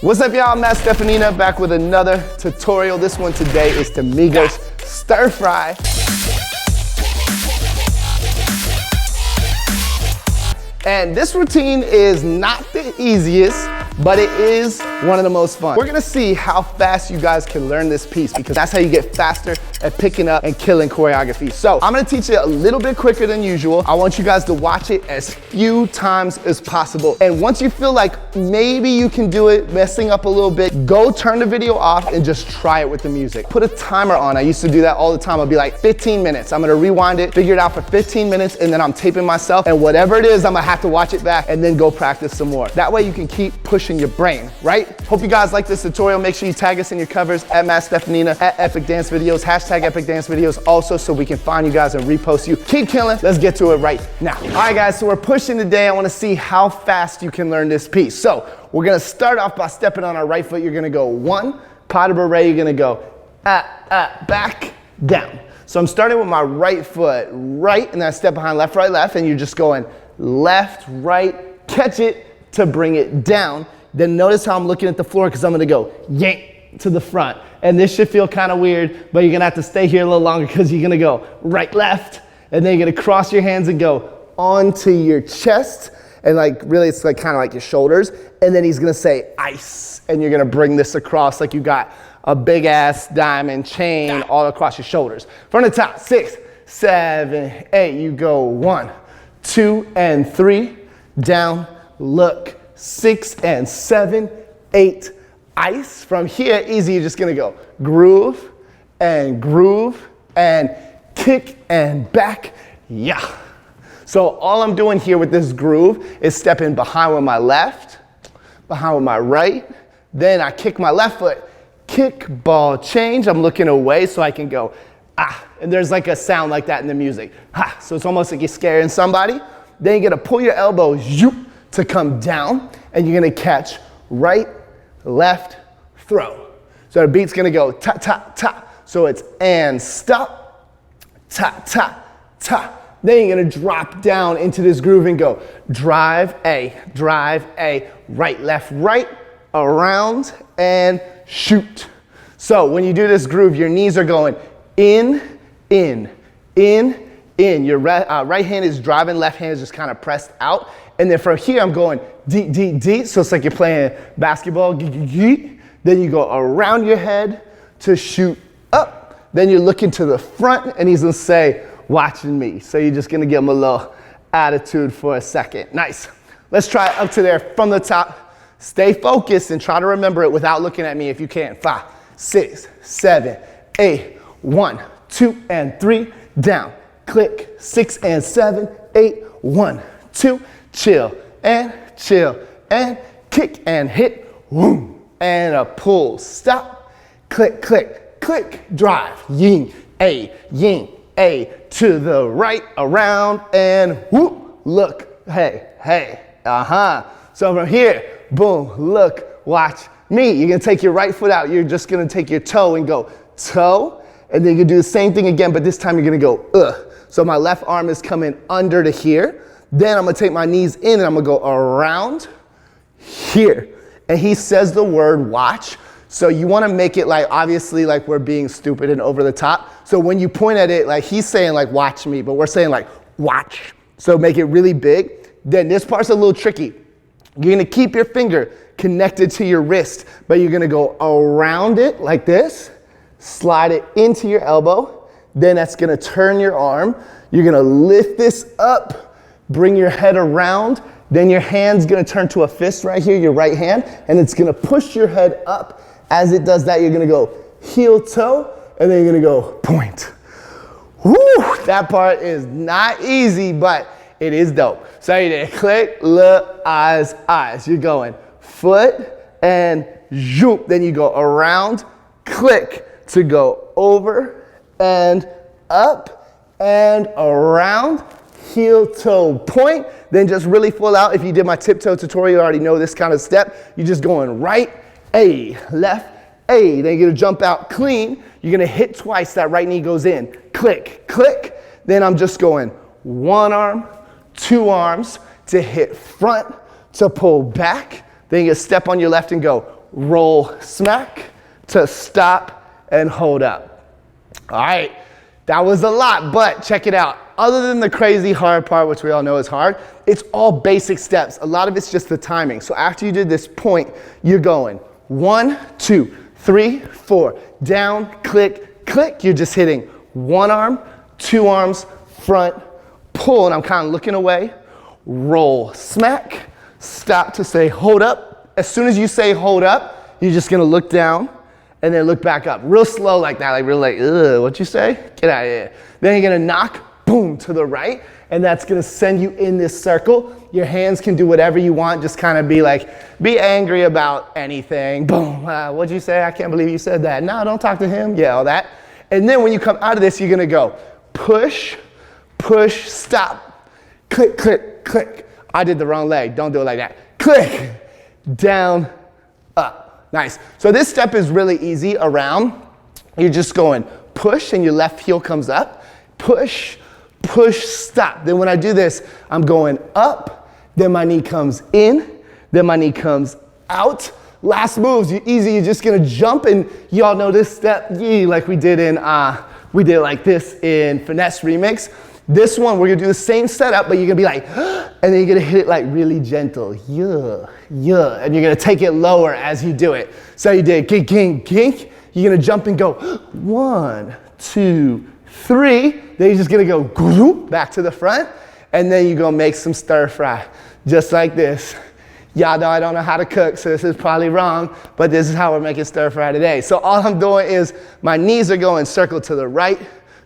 What's up, y'all? I'm Steffanina back with another tutorial. This one today is to Migos Stir Fry. And this routine is not the easiest, but it is one of the most fun. We're gonna see how fast you guys can learn this piece because that's how you get faster at picking up and killing choreography. So I'm gonna teach it a little bit quicker than usual. I want you guys to watch it as few times as possible. And once you feel like maybe you can do it, messing up a little bit, go turn the video off and just try it with the music. Put a timer on. I used to do that all the time. I'll be like 15 minutes. I'm gonna rewind it, figure it out for 15 minutes, and then I'm taping myself. And whatever it is, I'm gonna have to watch it back and then go practice some more. That way you can keep pushing your brain, right? Hope you guys like this tutorial. Make sure you tag us in your covers at Steffanina, at Epic Dance Videos, hashtag Epic Dance Videos also, so we can find you guys and repost you. Keep killing. Let's get to it right now. All right, guys, so we're pushing today. I wanna see how fast you can learn this piece. So we're gonna start off by stepping on our right foot. You're gonna go one, pas de bourrée, you're gonna go back, down. So I'm starting with my right foot, right, and then I step behind left, right, and you're just going left, right, catch it to bring it down. Then notice how I'm looking at the floor because I'm gonna go yank to the front. And this should feel kind of weird, but you're gonna have to stay here a little longer because you're gonna go right, left, and then you're gonna cross your hands and go onto your chest. And like really it's like kind of like your shoulders. And then he's gonna say ice. And you're gonna bring this across like you got a big ass diamond chain all across your shoulders. From the top, 6, 7, 8, you go 1, 2, and 3, down, look, 6 and 7, 8, ice. From here, easy, you're just gonna go groove and kick and back, yeah. So all I'm doing here with this groove is stepping behind with my left, behind with my right, then I kick my left foot, kick, ball, change. I'm looking away so I can go, and there's like a sound like that in the music. So it's almost like you're scaring somebody. Then you're gonna pull your elbows to come down, and you're gonna catch right, left, throw. So the beat's gonna go ta, ta, ta. So it's and stop, ta, ta, ta. Then you're gonna drop down into this groove and go drive A, right, left, right, around, and shoot. So when you do this groove, your knees are going in. Your right hand is driving, left hand is just kind of pressed out. And then from here, I'm going D. So it's like you're playing basketball, Then you go around your head to shoot up. Then you're looking to the front, and he's gonna say, watching me. So you're just gonna give him a little attitude for a second. Nice. Let's try it up to there from the top. Stay focused and try to remember it without looking at me if you can. 5, 6, 7, 8, 1, 2, and 3, down. Click, 6 and 7, 8, 1, 2, chill, and kick and hit, boom, and a pull, stop, click, click, click, drive, yin, A, to the right, around, and whoop, look, hey, So from here, boom, look, watch me. You're gonna take your right foot out. You're just gonna take your toe and go toe, and then you do the same thing again, but this time you're gonna go So my left arm is coming under to here. Then I'm gonna take my knees in and I'm gonna go around here. And he says the word watch. So you wanna make it like, obviously like we're being stupid and over the top. So when you point at it, like he's saying like watch me, but we're saying like watch. So make it really big. Then this part's a little tricky. You're gonna keep your finger connected to your wrist, but you're gonna go around it like this, slide it into your elbow, then that's gonna turn your arm. You're gonna lift this up, bring your head around, then your hand's gonna turn to a fist right here, your right hand, and it's gonna push your head up. As it does that, you're gonna go heel toe, and then you're gonna go point. Woo, that part is not easy, but it is dope. So you did click, look, eyes. You're going foot and zoop. Then you go around, click to go over and up and around, heel toe point. Then just really full out. If you did my tiptoe tutorial, you already know this kind of step. You're just going right, A, left, A. Then you're gonna jump out clean. You're gonna hit twice, that right knee goes in. Click, click. Then I'm just going one arm, 2 arms to hit front, to pull back. Then you step on your left and go roll, smack, to stop and hold up. All right, that was a lot, but check it out. Other than the crazy hard part, which we all know is hard, it's all basic steps. A lot of it's just the timing. So after you did this point, you're going 1, 2, 3, 4, down, click, click. You're just hitting one arm, two arms, front, pull, and I'm kind of looking away, roll, smack, stop to say hold up. As soon as you say hold up, you're just gonna look down and then look back up. Real slow like that, like real like, ugh, what'd you say? Get out of here. Then you're gonna knock, boom, to the right, and that's gonna send you in this circle. Your hands can do whatever you want, just kind of be like, be angry about anything. Boom, what'd you say? I can't believe you said that. No, don't talk to him, yeah, all that. And then when you come out of this, you're gonna go push, push, stop, click, click, click. I did the wrong leg, don't do it like that. Click, down, up. Nice. So this step is really easy around. You're just going push and your left heel comes up, push, push, stop. Then when I do this, I'm going up, then my knee comes in, then my knee comes out. Last moves, you're easy, you're just gonna jump, and y'all know this step, like we did like this in Finesse Remix. This one, we're gonna do the same setup, but you're gonna be like, and then you're gonna hit it like really gentle, yeah, yeah, and you're gonna take it lower as you do it. So you did gink, gink, gink, you're gonna jump and go 1, 2, 3, then you're just gonna go back to the front, and then you're gonna make some stir fry, just like this. Y'all know I don't know how to cook, so this is probably wrong, but this is how we're making stir fry today. So all I'm doing is my knees are going circle to the right,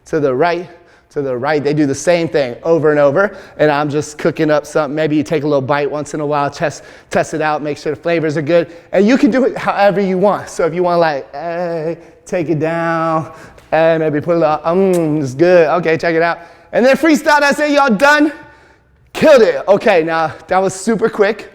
to the right, to the right. They do the same thing over and over, and I'm just cooking up something. Maybe you take a little bite once in a while, test it out, make sure the flavors are good, and you can do it however you want. So if you want like, hey, take it down, hey, maybe put it up, it's good, okay, check it out. And then freestyle, that's it, y'all done? Killed it. Okay, now that was super quick.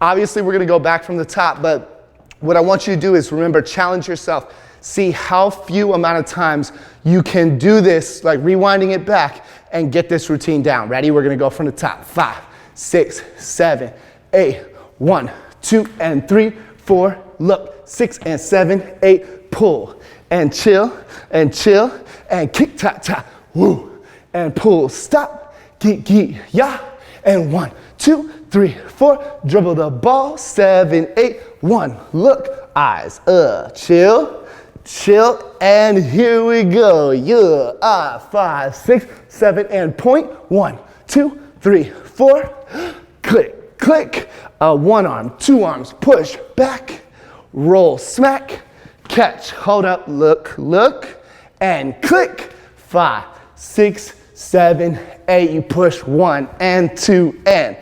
Obviously, we're gonna go back from the top, but what I want you to do is remember, challenge yourself. See how few amount of times you can do this, like rewinding it back and get this routine down. Ready? We're gonna go from the top. 5, 6, 7, 8, 1, 2, and 3, 4, look, 6 and 7, 8, pull, and chill, and kick, ta, ta, woo, and pull, stop, geek, yeah, and 1, 2, 3, 4, dribble the ball, 7, 8, 1, look, eyes, chill, and here we go, yeah, 5, 6, 7, and point, 1, 2, 3, 4, click, click, one arm, two arms, push, back, roll, smack, catch, hold up, look, and click, 5, 6, 7, 8, you push 1 and 2 and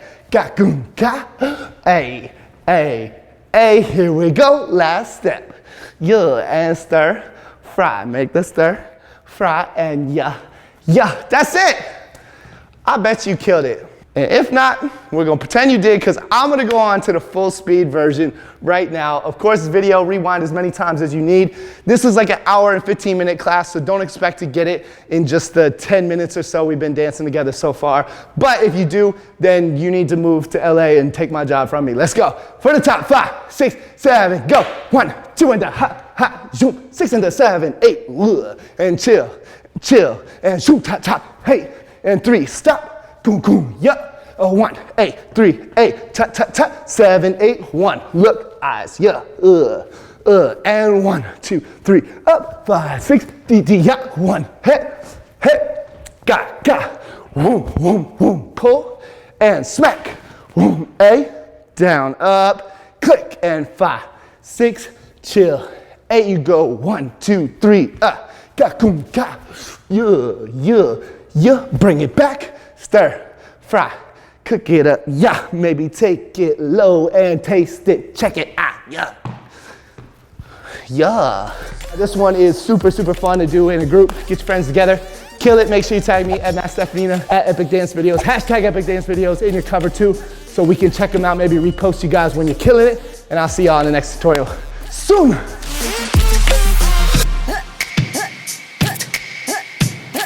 hey, here we go, last step, and stir, fry, make the stir, fry, and yeah, that's it. I bet you killed it. And if not, we're gonna pretend you did, because I'm gonna go on to the full speed version right now. Of course, this video, rewind as many times as you need. This is like an hour and 15-minute class, so don't expect to get it in just the 10 minutes or so we've been dancing together so far. But if you do, then you need to move to LA and take my job from me. Let's go. For the top, 5, 6, 7, go. 1, 2, and the ha, zoom. 6 and the 7, 8, and chill, and shoot, top, hey, and 3, stop. Goom, yeah. 1, 8, 3, 8, ta, 7, 8, 1. Look, eyes, yeah, and 1, 2, 3, up, 5, 6, yeah, 1, hey, got, boom, pull, and smack, down, up, click, and 5, 6, chill, 8, you go, 1, 2, 3, yeah, bring it back. Stir, fry, cook it up, yeah. Maybe take it low and taste it, check it out, yeah. This one is super fun to do in a group. Get your friends together, kill it. Make sure you tag me at Steffanina, at Epic Dance Videos, hashtag Epic Dance Videos in your cover too, so we can check them out, maybe repost you guys when you're killing it, and I'll see y'all in the next tutorial soon.